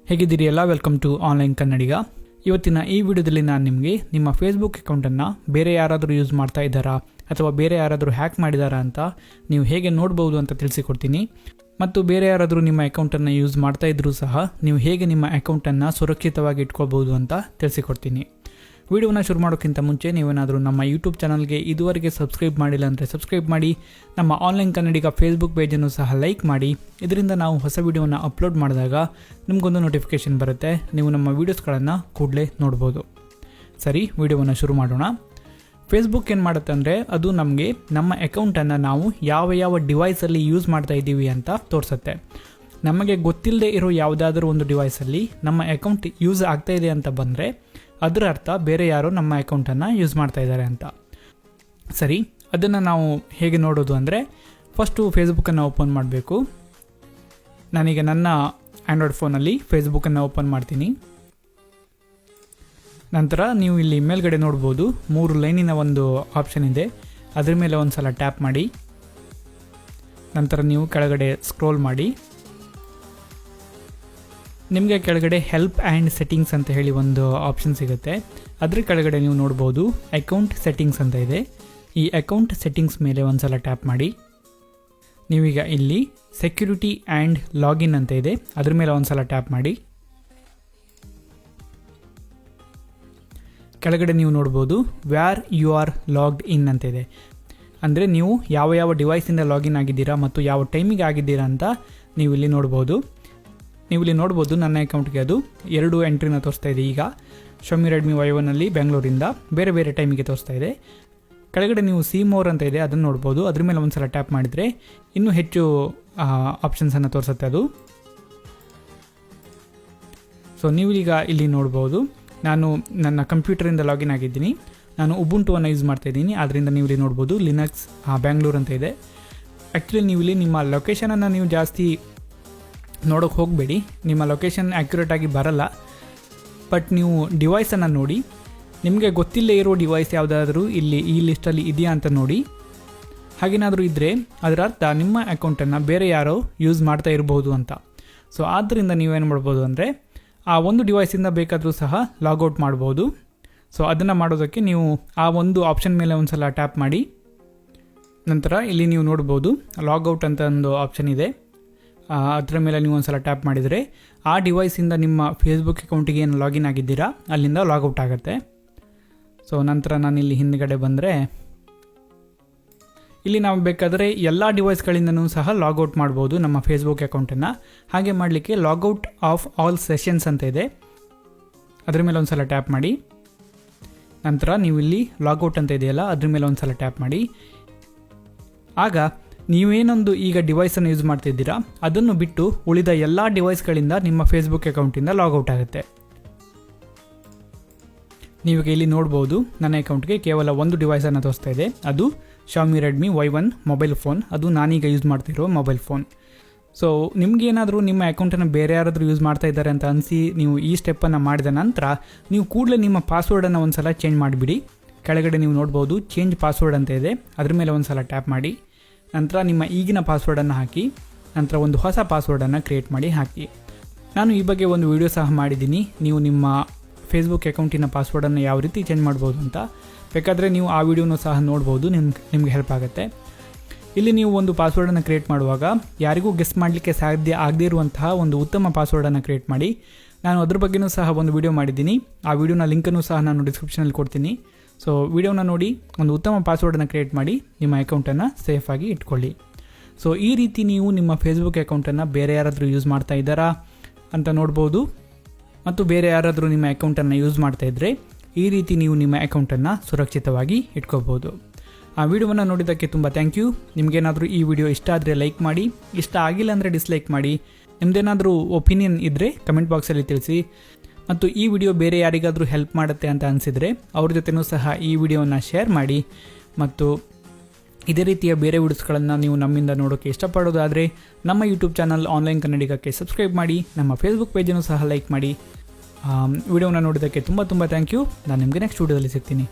ಹೇಗಿದ್ದೀರಿ ಎಲ್ಲ, welcome to online ಕನ್ನಡಿಗ. ಇವತ್ತಿನ ಈ ವಿಡಿಯೋದಲ್ಲಿ ನಾನು ನಿಮಗೆ ನಿಮ್ಮ ಫೇಸ್ಬುಕ್ ಅಕೌಂಟನ್ನು ಬೇರೆ ಯಾರಾದರೂ ಯೂಸ್ ಮಾಡ್ತಾ ಇದ್ದಾರಾ ಅಥವಾ ಬೇರೆ ಯಾರಾದರೂ ಹ್ಯಾಕ್ ಮಾಡಿದಾರಾ ಅಂತ ನೀವು ಹೇಗೆ ನೋಡ್ಬೋದು ಅಂತ ತಿಳಿಸಿಕೊಡ್ತೀನಿ. ಮತ್ತು ಬೇರೆ ಯಾರಾದರೂ ನಿಮ್ಮ ಅಕೌಂಟನ್ನು ಯೂಸ್ ಮಾಡ್ತಾ ಇದ್ರೂ ಸಹ ನೀವು ಹೇಗೆ ನಿಮ್ಮ ಅಕೌಂಟನ್ನು ಸುರಕ್ಷಿತವಾಗಿ ಇಟ್ಕೊಳ್ಬೋದು ಅಂತ ತಿಳಿಸಿಕೊಡ್ತೀನಿ. ವಿಡಿಯೋನ ಶುರು ಮಾಡೋಕ್ಕಿಂತ ಮುಂಚೆ ನೀವೇನಾದರೂ ನಮ್ಮ ಯೂಟ್ಯೂಬ್ ಚಾನಲ್ಗೆ ಇದುವರೆಗೆ ಸಬ್ಸ್ಕ್ರೈಬ್ ಮಾಡಿಲ್ಲ ಅಂದರೆ ಸಬ್ಸ್ಕ್ರೈಬ್ ಮಾಡಿ, ನಮ್ಮ ಆನ್ಲೈನ್ ಕನ್ನಡಿಗ ಫೇಸ್ಬುಕ್ ಪೇಜನ್ನು ಸಹ ಲೈಕ್ ಮಾಡಿ. ಇದರಿಂದ ನಾವು ಹೊಸ ವಿಡಿಯೋನ ಅಪ್ಲೋಡ್ ಮಾಡಿದಾಗ ನಿಮಗೊಂದು ನೋಟಿಫಿಕೇಷನ್ ಬರುತ್ತೆ, ನೀವು ನಮ್ಮ ವೀಡಿಯೋಸ್ಗಳನ್ನು ಕೂಡಲೇ ನೋಡ್ಬೋದು. ಸರಿ, ವಿಡಿಯೋವನ್ನು ಶುರು ಮಾಡೋಣ. ಫೇಸ್ಬುಕ್ ಏನು ಮಾಡುತ್ತೆ ಅಂದರೆ ಅದು ನಮಗೆ ನಮ್ಮ ಅಕೌಂಟನ್ನು ನಾವು ಯಾವ ಡಿವೈಸಲ್ಲಿ ಯೂಸ್ ಮಾಡ್ತಾ ಇದ್ದೀವಿ ಅಂತ ತೋರಿಸುತ್ತೆ. ನಮಗೆ ಗೊತ್ತಿಲ್ಲದೆ ಇರೋ ಯಾವುದಾದ್ರೂ ಒಂದು ಡಿವೈಸಲ್ಲಿ ನಮ್ಮ ಅಕೌಂಟ್ ಯೂಸ್ ಆಗ್ತಾ ಇದೆ ಅಂತ ಬಂದರೆ ಅದರ ಅರ್ಥ ಬೇರೆ ಯಾರೋ ನಮ್ಮ ಅಕೌಂಟನ್ನು ಯೂಸ್ ಮಾಡ್ತಾ ಇದ್ದಾರೆ ಅಂತ. ಸರಿ, ಅದನ್ನು ನಾವು ಹೇಗೆ ನೋಡೋದು ಅಂದರೆ ಫಸ್ಟು ಫೇಸ್ಬುಕ್ಕನ್ನು ಓಪನ್ ಮಾಡಬೇಕು. ನಾನೀಗ ನನ್ನ ಆ್ಯಂಡ್ರಾಯ್ಡ್ ಫೋನಲ್ಲಿ ಫೇಸ್ಬುಕ್ಕನ್ನು ಓಪನ್ ಮಾಡ್ತೀನಿ. ನಂತರ ನೀವು ಇಲ್ಲಿ ಮೇಲ್ಗಡೆ ನೋಡ್ಬೋದು 3 ಲೈನಿನ ಒಂದು ಆಪ್ಷನ್ ಇದೆ, ಅದ್ರ ಮೇಲೆ ಒಂದು ಸಲ ಟ್ಯಾಪ್ ಮಾಡಿ. ನಂತರ ನೀವು ಕೆಳಗಡೆ ಸ್ಕ್ರೋಲ್ ಮಾಡಿ. ನಿಮಗೆ ಕೆಳಗಡೆ ಹೆಲ್ಪ್ ಆ್ಯಂಡ್ ಸೆಟ್ಟಿಂಗ್ಸ್ ಅಂತ ಹೇಳಿ ಒಂದು ಆಪ್ಷನ್ ಸಿಗುತ್ತೆ. ಅದ್ರ ಕೆಳಗಡೆ ನೀವು ನೋಡ್ಬೋದು ಅಕೌಂಟ್ ಸೆಟ್ಟಿಂಗ್ಸ್ ಅಂತ ಇದೆ. ಈ ಅಕೌಂಟ್ ಸೆಟ್ಟಿಂಗ್ಸ್ ಮೇಲೆ ಒಂದು ಸಲ ಟ್ಯಾಪ್ ಮಾಡಿ. ನೀವೀಗ ಇಲ್ಲಿ ಸೆಕ್ಯೂರಿಟಿ ಆ್ಯಂಡ್ ಲಾಗಿನ್ ಅಂತ ಇದೆ, ಅದ್ರ ಮೇಲೆ ಒಂದು ಸಲ ಟ್ಯಾಪ್ ಮಾಡಿ. ಕೆಳಗಡೆ ನೀವು ನೋಡ್ಬೋದು ವ್ಯಾರ್ ಯು ಆರ್ ಲಾಗ್ಡ್ ಇನ್ ಅಂತ ಇದೆ. ಅಂದರೆ ನೀವು ಯಾವ ಡಿವೈಸಿಂದ ಲಾಗಿನ್ ಆಗಿದ್ದೀರಾ ಮತ್ತು ಯಾವ ಟೈಮಿಗೆ ಆಗಿದ್ದೀರಾ ಅಂತ ನೀವು ಇಲ್ಲಿ ನೋಡ್ಬೋದು. ನನ್ನ ಅಕೌಂಟ್ಗೆ ಅದು 2 ಎಂಟ್ರಿನ ತೋರಿಸ್ತಾ ಇದೆ. ಈಗ Xiaomi Redmi Y1 ಬೆಂಗಳೂರಿಂದ ಬೇರೆ ಟೈಮಿಗೆ ತೋರಿಸ್ತಾ ಇದೆ. ಕೆಳಗಡೆ ನೀವು ಸಿ ಮೋರ್ ಅಂತ ಇದೆ, ಅದನ್ನು ನೋಡ್ಬೋದು. ಅದ್ರ ಮೇಲೆ ಒಂದು ಸಲ ಟ್ಯಾಪ್ ಮಾಡಿದರೆ ಇನ್ನೂ ಹೆಚ್ಚು ಆಪ್ಷನ್ಸನ್ನು ತೋರಿಸುತ್ತೆ ಅದು. ಸೊ ನೀವೀಗ ಇಲ್ಲಿ ನೋಡ್ಬೋದು ನಾನು ನನ್ನ ಕಂಪ್ಯೂಟರಿಂದ ಲಾಗಿನ್ ಆಗಿದ್ದೀನಿ. ನಾನು ಉಬುಂಟುವನ್ನು ಯೂಸ್ ಮಾಡ್ತಾಯಿದ್ದೀನಿ, ಆದ್ದರಿಂದ ನೀವು ಇಲ್ಲಿ ನೋಡ್ಬೋದು ಲಿನಕ್ಸ್ ಬೆಂಗಳೂರು ಅಂತ ಇದೆ. ಆ್ಯಕ್ಚುಲಿ ನೀವು ಇಲ್ಲಿ ನಿಮ್ಮ ಲೊಕೇಶನನ್ನು ನೀವು ಜಾಸ್ತಿ ನೋಡೋಕ್ಕೆ ಹೋಗಬೇಡಿ, ನಿಮ್ಮ ಲೊಕೇಶನ್ ಆ್ಯಕ್ಯುರೇಟಾಗಿ ಬರಲ್ಲ. ಬಟ್ ನೀವು ಡಿವೈಸನ್ನು ನೋಡಿ, ನಿಮಗೆ ಗೊತ್ತಿಲ್ಲೇ ಇರೋ ಡಿವೈಸ್ ಯಾವುದಾದ್ರೂ ಇಲ್ಲಿ ಈ ಲಿಸ್ಟಲ್ಲಿ ಇದೆಯಾ ಅಂತ ನೋಡಿ. ಹಾಗೇನಾದರೂ ಇದ್ದರೆ ಅದರ ಅರ್ಥ ನಿಮ್ಮ ಅಕೌಂಟನ್ನು ಬೇರೆ ಯಾರೋ ಯೂಸ್ ಮಾಡ್ತಾ ಇರಬಹುದು ಅಂತ. ಸೊ ಆದ್ದರಿಂದ ನೀವೇನು ಮಾಡ್ಬೋದು ಅಂದರೆ ಆ ಒಂದು ಡಿವೈಸಿಂದ ಬೇಕಾದರೂ ಸಹ ಲಾಗೌಟ್ ಮಾಡ್ಬೋದು. ಸೊ ಅದನ್ನು ಮಾಡೋದಕ್ಕೆ ನೀವು ಆ ಒಂದು ಆಪ್ಷನ್ ಮೇಲೆ ಒಂದು ಸಲ ಟ್ಯಾಪ್ ಮಾಡಿ. ನಂತರ ಇಲ್ಲಿ ನೀವು ನೋಡ್ಬೋದು ಲಾಗೌಟ್ ಅಂತ ಒಂದು ಆಪ್ಷನ್ ಇದೆ, ಅದರ ಮೇಲೆ ನೀವು ಒಂದು ಸಲ ಟ್ಯಾಪ್ ಮಾಡಿದರೆ ಆ ಡಿವೈಸಿಂದ ನಿಮ್ಮ ಫೇಸ್ಬುಕ್ ಅಕೌಂಟಿಗೆ ಏನು ಲಾಗಿನ್ ಆಗಿದ್ದೀರಾ ಅಲ್ಲಿಂದ ಲಾಗೌಟ್ ಆಗುತ್ತೆ. ಸೊ ನಂತರ ನಾನಿಲ್ಲಿ ಹಿಂದ್ಗಡೆ ಬಂದರೆ ಇಲ್ಲಿ ನಾವು ಬೇಕಾದರೆ ಎಲ್ಲ ಡಿವೈಸ್ಗಳಿಂದನೂ ಸಹ ಲಾಗೌಟ್ ಮಾಡ್ಬೋದು ನಮ್ಮ ಫೇಸ್ಬುಕ್ ಅಕೌಂಟನ್ನು. ಹಾಗೆ ಮಾಡಲಿಕ್ಕೆ ಲಾಗೌಟ್ ಆಫ್ ಆಲ್ ಸೆಷನ್ಸ್ ಅಂತ ಇದೆ, ಅದ್ರ ಮೇಲೆ ಒಂದು ಸಲ ಟ್ಯಾಪ್ ಮಾಡಿ. ನಂತರ ನೀವು ಇಲ್ಲಿ ಲಾಗೌಟ್ ಅಂತ ಇದೆಯಲ್ಲ ಅದ್ರ ಮೇಲೆ ಒಂದು ಸಲ ಟ್ಯಾಪ್ ಮಾಡಿ. ಆಗ ನೀವೇನೊಂದು ಈಗ ಡಿವೈಸನ್ನು ಯೂಸ್ ಮಾಡ್ತಿದ್ದೀರಾ ಅದನ್ನು ಬಿಟ್ಟು ಉಳಿದ ಎಲ್ಲ ಡಿವೈಸ್ಗಳಿಂದ ನಿಮ್ಮ ಫೇಸ್ಬುಕ್ ಅಕೌಂಟಿಂದ ಲಾಗೌಟ್ ಆಗುತ್ತೆ. ನೀವೀಗ ಇಲ್ಲಿ ನೋಡ್ಬೋದು ನನ್ನ ಅಕೌಂಟ್ಗೆ ಕೇವಲ ಒಂದು ಡಿವೈಸನ್ನು ತೋರಿಸ್ತಾ ಇದೆ, ಅದು Xiaomi Redmi Y1 mobile phone. ಅದು ನಾನೀಗ ಯೂಸ್ ಮಾಡ್ತಿರೋ ಮೊಬೈಲ್ ಫೋನ್. ಸೊ ನಿಮಗೇನಾದರೂ ನಿಮ್ಮ ಅಕೌಂಟನ್ನು ಬೇರೆ ಯಾರಾದರೂ ಯೂಸ್ ಮಾಡ್ತಾ ಇದ್ದಾರೆ ಅಂತ ಅನಿಸಿ ನೀವು ಈ ಸ್ಟೆಪ್ಪನ್ನು ಮಾಡಿದ ನಂತರ ನೀವು ಕೂಡಲೇ ನಿಮ್ಮ ಪಾಸ್ವರ್ಡನ್ನು ಒಂದು ಸಲ ಚೇಂಜ್ ಮಾಡಿಬಿಡಿ. ಕೆಳಗಡೆ ನೀವು ನೋಡ್ಬೋದು ಚೇಂಜ್ ಪಾಸ್ವರ್ಡ್ ಅಂತ ಇದೆ, ಅದ್ರ ಮೇಲೆ ಒಂದು ಸಲ ಟ್ಯಾಪ್ ಮಾಡಿ. ನಂತರ ನಿಮ್ಮ ಈಗಿನ ಪಾಸ್ವರ್ಡನ್ನು ಹಾಕಿ, ನಂತರ ಒಂದು ಹೊಸ ಪಾಸ್ವರ್ಡನ್ನು ಕ್ರಿಯೇಟ್ ಮಾಡಿ ಹಾಕಿ. ನಾನು ಈ ಬಗ್ಗೆ ಒಂದು ವಿಡಿಯೋ ಸಹ ಮಾಡಿದ್ದೀನಿ, ನೀವು ನಿಮ್ಮ ಫೇಸ್ಬುಕ್ ಅಕೌಂಟಿನ ಪಾಸ್ವರ್ಡನ್ನು ಯಾವ ರೀತಿ ಚೇಂಜ್ ಮಾಡ್ಬೋದು ಅಂತ. ಬೇಕಾದರೆ ನೀವು ಆ ವಿಡಿಯೋನೂ ಸಹ ನೋಡ್ಬೋದು, ನಿಮಗೆ ಹೆಲ್ಪ್ ಆಗುತ್ತೆ. ಇಲ್ಲಿ ನೀವು ಒಂದು ಪಾಸ್ವರ್ಡನ್ನು ಕ್ರಿಯೇಟ್ ಮಾಡುವಾಗ ಯಾರಿಗೂ ಗೆಸ್ ಮಾಡಲಿಕ್ಕೆ ಸಾಧ್ಯ ಆಗದೇ ಇರುವಂತಹ ಒಂದು ಉತ್ತಮ ಪಾಸ್ವರ್ಡನ್ನು ಕ್ರಿಯೇಟ್ ಮಾಡಿ. ನಾನು ಅದ್ರ ಬಗ್ಗೆಯೂ ಸಹ ಒಂದು ವಿಡಿಯೋ ಮಾಡಿದ್ದೀನಿ, ಆ ವಿಡಿಯೋನ ಲಿಂಕನ್ನು ಸಹ ನಾನು ಡಿಸ್ಕ್ರಿಪ್ಷನಲ್ಲಿ ಕೊಡ್ತೀನಿ. ಸೊ ವಿಡಿಯೋನ ನೋಡಿ ಒಂದು ಉತ್ತಮ ಪಾಸ್ವರ್ಡನ್ನು ಕ್ರಿಯೇಟ್ ಮಾಡಿ ನಿಮ್ಮ ಅಕೌಂಟನ್ನು ಸೇಫಾಗಿ ಇಟ್ಕೊಳ್ಳಿ. ಸೊ ಈ ರೀತಿ ನೀವು ನಿಮ್ಮ ಫೇಸ್ಬುಕ್ ಅಕೌಂಟನ್ನು ಬೇರೆ ಯಾರಾದರೂ ಯೂಸ್ ಮಾಡ್ತಾ ಇದ್ದಾರಾ ಅಂತ ನೋಡ್ಬೋದು. ಮತ್ತು ಬೇರೆ ಯಾರಾದರೂ ನಿಮ್ಮ ಅಕೌಂಟನ್ನು ಯೂಸ್ ಮಾಡ್ತಾ ಇದ್ದರೆ ಈ ರೀತಿ ನೀವು ನಿಮ್ಮ ಅಕೌಂಟನ್ನು ಸುರಕ್ಷಿತವಾಗಿ ಇಟ್ಕೋಬೋದು. ಆ ವಿಡಿಯೋವನ್ನು ನೋಡಿದ್ದಕ್ಕೆ ತುಂಬ ಥ್ಯಾಂಕ್ ಯು. ನಿಮಗೇನಾದರೂ ಈ ವಿಡಿಯೋ ಇಷ್ಟ ಆದರೆ ಲೈಕ್ ಮಾಡಿ, ಇಷ್ಟ ಆಗಿಲ್ಲ ಅಂದರೆ ಡಿಸ್ಲೈಕ್ ಮಾಡಿ. ನಿಮ್ಮದೇನಾದರೂ ಒಪಿನಿಯನ್ ಇದ್ದರೆ ಕಮೆಂಟ್ ಬಾಕ್ಸಲ್ಲಿ ತಿಳಿಸಿ. ಮತ್ತು ಈ ವಿಡಿಯೋ ಬೇರೆ ಯಾರಿಗಾದರೂ ಹೆಲ್ಪ್ ಮಾಡುತ್ತೆ ಅಂತ ಅನಿಸಿದರೆ ಅವ್ರ ಜೊತೆನೂ ಸಹ ಈ ವಿಡಿಯೋವನ್ನು ಶೇರ್ ಮಾಡಿ. ಮತ್ತು ಇದೇ ರೀತಿಯ ಬೇರೆ ವಿಡಿಯೋಸ್ಗಳನ್ನು ನೀವು ನಮ್ಮಿಂದ ನೋಡೋಕ್ಕೆ ಇಷ್ಟಪಡೋದಾದರೆ ನಮ್ಮ ಯೂಟ್ಯೂಬ್ ಚಾನಲ್ ಆನ್ಲೈನ್ ಕನ್ನಡಿಗಕ್ಕೆ ಸಬ್ಸ್ಕ್ರೈಬ್ ಮಾಡಿ, ನಮ್ಮ ಫೇಸ್ಬುಕ್ ಪೇಜನ್ನು ಸಹ ಲೈಕ್ ಮಾಡಿ. ವಿಡಿಯೋನ ನೋಡಿದ್ದಕ್ಕೆ ತುಂಬ ಥ್ಯಾಂಕ್ ಯು. ನಾನು ನಿಮಗೆ ನೆಕ್ಸ್ಟ್ ವಿಡಿಯೋದಲ್ಲಿ ಸಿಗ್ತೀನಿ.